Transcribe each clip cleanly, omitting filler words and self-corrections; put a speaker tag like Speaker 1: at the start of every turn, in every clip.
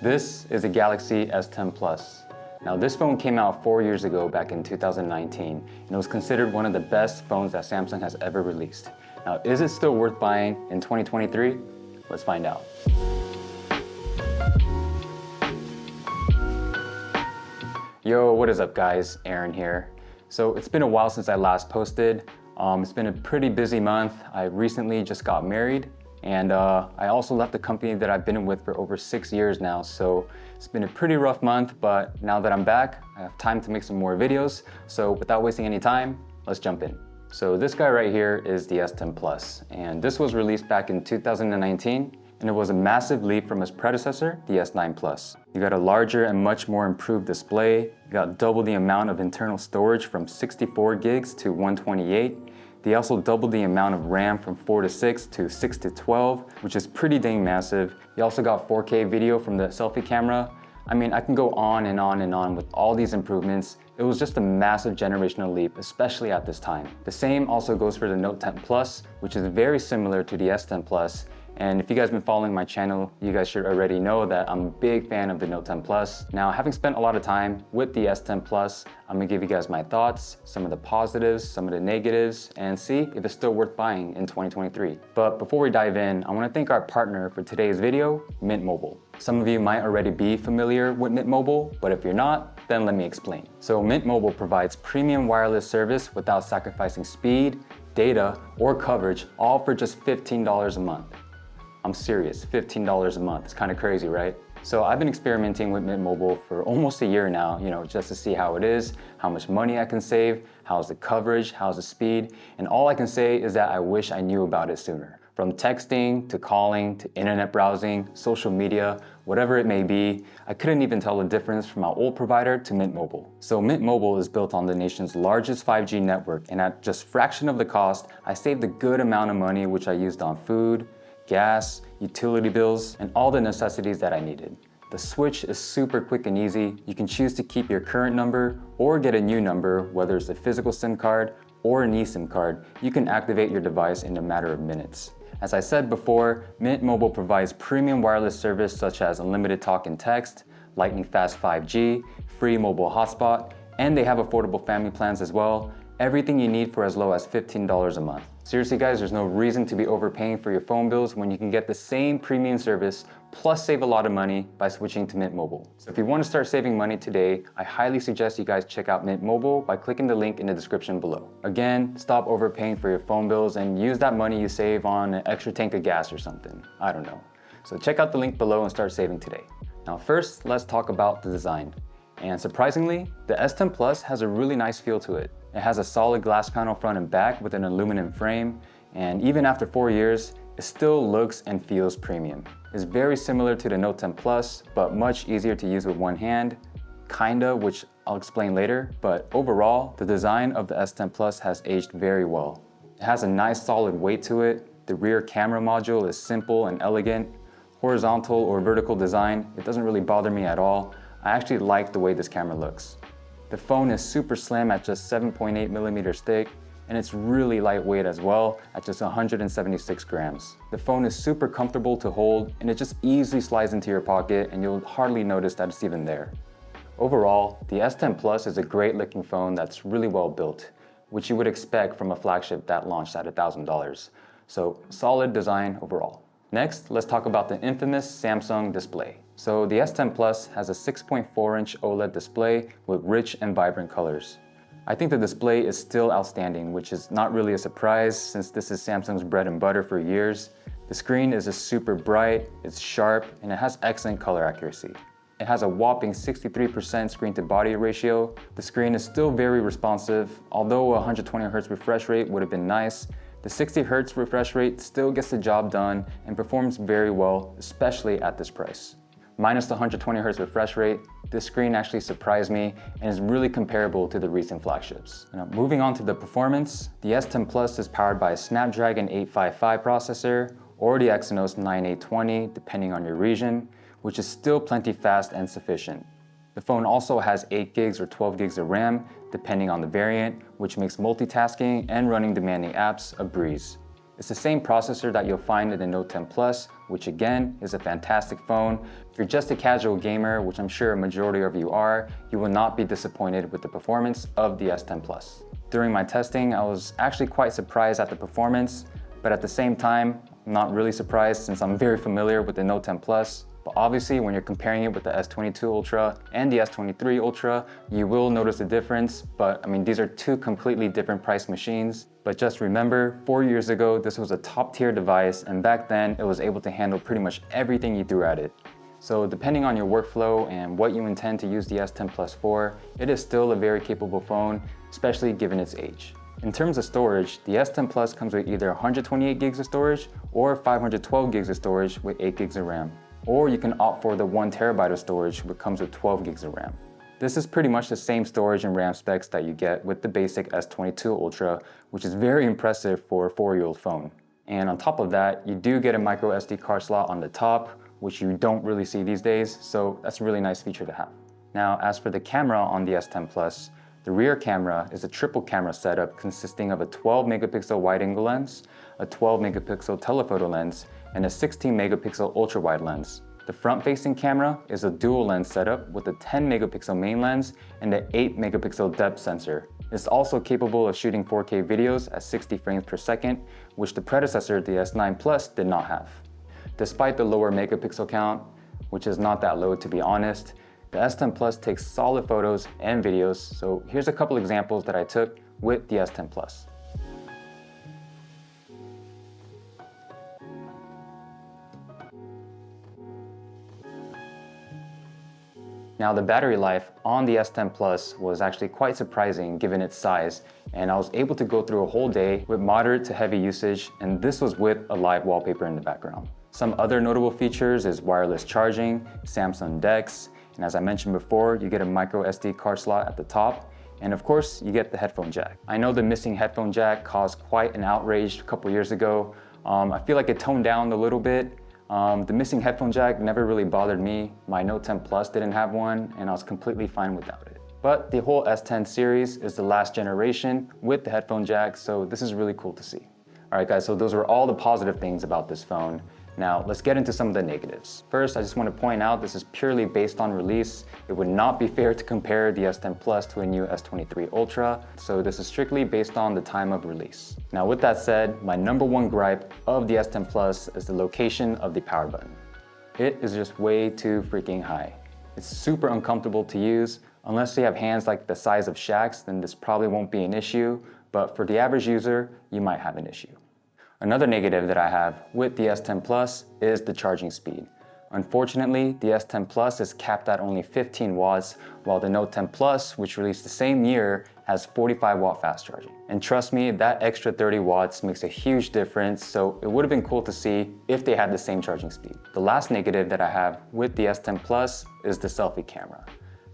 Speaker 1: This is a Galaxy S10 Plus. Now this phone came out 4 years ago back in 2019 and it was considered one of the best phones that Samsung has ever released. Now is it still worth buying in 2023? Let's find out. Yo, what is up guys? Aaron here. So it's been a while since I last posted. It's been a pretty busy month. I recently just got married and I also left the company that I've been with for over 6 years now. So it's been a pretty rough month, but now that I'm back, I have time to make some more videos. So without wasting any time, let's jump in. So this guy right here is the S10 Plus, and this was released back in 2019, and it was a massive leap from its predecessor, the S9 Plus. You got a larger and much more improved display. You got double the amount of internal storage from 64 gigs to 128. They also doubled the amount of RAM from 4 to 6 to 6 to 12, which is pretty dang massive. You also got 4K video from the selfie camera. I mean, I can go on and on and on with all these improvements. It was just a massive generational leap, especially at this time. The same also goes for the Note 10 Plus, which is very similar to the S10 Plus. And if you guys have been following my channel, you guys should already know that I'm a big fan of the Note 10 Plus. Now, having spent a lot of time with the S10 Plus, I'm gonna give you guys my thoughts, some of the positives, some of the negatives, and see if it's still worth buying in 2023. But before we dive in, I wanna thank our partner for today's video, Mint Mobile. Some of you might already be familiar with Mint Mobile, but if you're not, then let me explain. So Mint Mobile provides premium wireless service without sacrificing speed, data, or coverage, all for just $15 a month. I'm serious, $15 a month. It's kind of crazy, right? So I've been experimenting with Mint Mobile for almost a year now, just to see how it is, how much money I can save, how's the coverage, how's the speed, and all I can say is that I wish I knew about it sooner. From texting, to calling, to internet browsing, social media, whatever it may be, I couldn't even tell the difference from my old provider to Mint Mobile. So Mint Mobile is built on the nation's largest 5G network, and at just a fraction of the cost, I saved a good amount of money which I used on food, gas, utility bills, and all the necessities that I needed. The switch is super quick and easy. You can choose to keep your current number or get a new number, whether it's a physical SIM card or an eSIM card. You can activate your device in a matter of minutes. As I said before, Mint Mobile provides premium wireless service such as unlimited talk and text, lightning fast 5G, free mobile hotspot, and they have affordable family plans as well. Everything you need for as low as $15 a month. Seriously guys, there's no reason to be overpaying for your phone bills when you can get the same premium service plus save a lot of money by switching to Mint Mobile. So if you want to start saving money today, I highly suggest you guys check out Mint Mobile by clicking the link in the description below. Again, stop overpaying for your phone bills and use that money you save on an extra tank of gas or something. I don't know. So check out the link below and start saving today. Now first, let's talk about the design. And surprisingly, the S10 Plus has a really nice feel to it. It has a solid glass panel front and back with an aluminum frame, and even after 4 years, it still looks and feels premium. It's very similar to the Note 10 Plus, but much easier to use with one hand, kinda, which I'll explain later, but overall, the design of the S10 Plus has aged very well. It has a nice solid weight to it. The rear camera module is simple and elegant. Horizontal or vertical design, it doesn't really bother me at all. I actually like the way this camera looks. The phone is super slim at just 7.8 millimeters thick, and it's really lightweight as well at just 176 grams. The phone is super comfortable to hold, and it just easily slides into your pocket and you'll hardly notice that it's even there. Overall, the S10 Plus is a great looking phone that's really well built, which you would expect from a flagship that launched at $1,000. So solid design overall. Next, let's talk about the infamous Samsung display. So the S10 Plus has a 6.4-inch OLED display with rich and vibrant colors. I think the display is still outstanding, which is not really a surprise since this is Samsung's bread and butter for years. The screen is just super bright, it's sharp, and it has excellent color accuracy. It has a whopping 63% screen to body ratio. The screen is still very responsive, although a 120 Hz refresh rate would have been nice. The 60 Hz refresh rate still gets the job done and performs very well, especially at this price. Minus the 120 Hz refresh rate, this screen actually surprised me and is really comparable to the recent flagships. Now, moving on to the performance, the S10 Plus is powered by a Snapdragon 855 processor or the Exynos 9820 depending on your region, which is still plenty fast and sufficient. The phone also has 8 gigs or 12 gigs of RAM depending on the variant, which makes multitasking and running demanding apps a breeze. It's the same processor that you'll find in the Note 10 Plus, which again is a fantastic phone. If you're just a casual gamer, which I'm sure a majority of you are, you will not be disappointed with the performance of the S10 Plus. During my testing, I was actually quite surprised at the performance, but at the same time, I'm not really surprised since I'm very familiar with the Note 10 Plus. But obviously, when you're comparing it with the S22 Ultra and the S23 Ultra, you will notice a difference. But I mean, these are two completely different price machines. But just remember, 4 years ago, this was a top tier device, and back then it was able to handle pretty much everything you threw at it. So depending on your workflow and what you intend to use the S10 Plus for, it is still a very capable phone, especially given its age. In terms of storage, the S10 Plus comes with either 128 gigs of storage or 512 gigs of storage with 8 gigs of RAM. Or you can opt for the 1 terabyte of storage, which comes with 12 gigs of RAM. This is pretty much the same storage and RAM specs that you get with the basic S22 Ultra, which is very impressive for a 4-year-old phone. And on top of that, you do get a micro SD card slot on the top, which you don't really see these days, so that's a really nice feature to have. Now, as for the camera on the S10 Plus, the rear camera is a triple camera setup consisting of a 12 megapixel wide-angle lens, a 12 megapixel telephoto lens, and a 16 megapixel ultra-wide lens. The front-facing camera is a dual lens setup with a 10 megapixel main lens and an 8 megapixel depth sensor. It's also capable of shooting 4K videos at 60 frames per second, which the predecessor, the S9 Plus, did not have. Despite the lower megapixel count, which is not that low to be honest, the S10 Plus takes solid photos and videos, so here's a couple examples that I took with the S10 Plus. Now the battery life on the S10 Plus was actually quite surprising given its size, and I was able to go through a whole day with moderate to heavy usage, and this was with a live wallpaper in the background. Some other notable features is wireless charging, Samsung DeX, and as I mentioned before, you get a micro SD card slot at the top, and of course, you get the headphone jack. I know the missing headphone jack caused quite an outrage a couple years ago. I feel like it toned down a little bit. The missing headphone jack never really bothered me. My Note 10 Plus didn't have one, and I was completely fine without it. But the whole S10 series is the last generation with the headphone jack, so this is really cool to see. All right, guys, so those were all the positive things about this phone. Now, let's get into some of the negatives. First, I just want to point out this is purely based on release. It would not be fair to compare the S10 Plus to a new S23 Ultra, so this is strictly based on the time of release. Now, with that said, my number one gripe of the S10 Plus is the location of the power button. It is just way too freaking high. It's super uncomfortable to use. Unless you have hands like the size of Shaq's, then this probably won't be an issue, but for the average user, you might have an issue. Another negative that I have with the S10 Plus is the charging speed. Unfortunately, the S10 Plus is capped at only 15 watts, while the Note 10 Plus, which released the same year, has 45 watt fast charging. And trust me, that extra 30 watts makes a huge difference, so it would have been cool to see if they had the same charging speed. The last negative that I have with the S10 Plus is the selfie camera.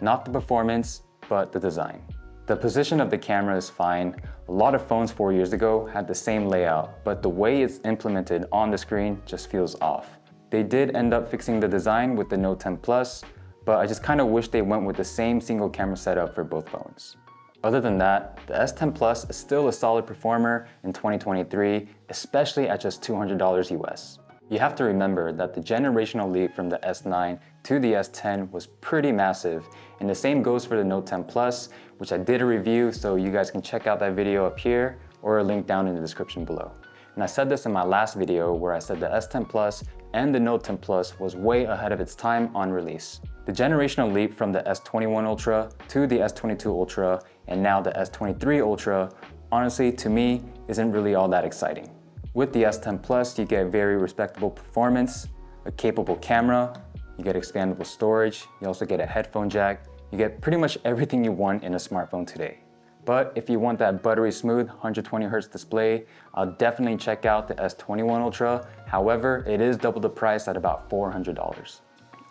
Speaker 1: Not the performance, but the design. The position of the camera is fine. A lot of phones 4 years ago had the same layout, but the way it's implemented on the screen just feels off. They did end up fixing the design with the Note 10 Plus, but I just kind of wish they went with the same single camera setup for both phones. Other than that, the S10 Plus is still a solid performer in 2023, especially at just $200 US. You have to remember that the generational leap from the S9 to the S10 was pretty massive, and the same goes for the Note 10 Plus, which I did a review, so you guys can check out that video up here or a link down in the description below. And I said this in my last video where I said the S10 Plus and the Note 10 Plus was way ahead of its time on release. The generational leap from the S21 Ultra to the S22 Ultra and now the S23 Ultra, honestly, to me, isn't really all that exciting. With the S10 Plus, you get very respectable performance, a capable camera, you get expandable storage, you also get a headphone jack, you get pretty much everything you want in a smartphone today. But if you want that buttery smooth 120Hz display, I'll definitely check out the S21 Ultra. However, it is double the price at about $400.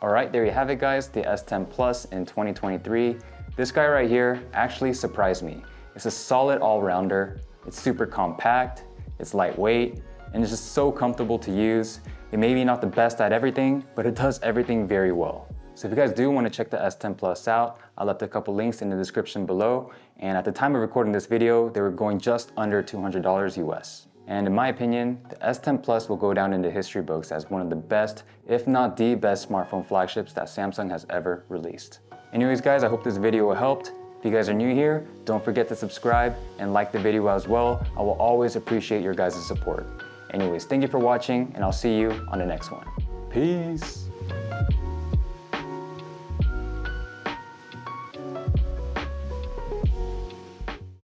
Speaker 1: All right, there you have it guys, the S10 Plus in 2023. This guy right here actually surprised me. It's a solid all-rounder, it's super compact, it's lightweight, and it's just so comfortable to use. It may be not the best at everything, but it does everything very well. So if you guys do want to check the S10 Plus out, I left a couple links in the description below. And at the time of recording this video, they were going just under $200 US. And in my opinion, the S10 Plus will go down into history books as one of the best, if not the best smartphone flagships that Samsung has ever released. Anyways guys, I hope this video helped. If you guys are new here, don't forget to subscribe and like the video as well. I will always appreciate your guys' support. Anyways, thank you for watching, and I'll see you on the next one. Peace.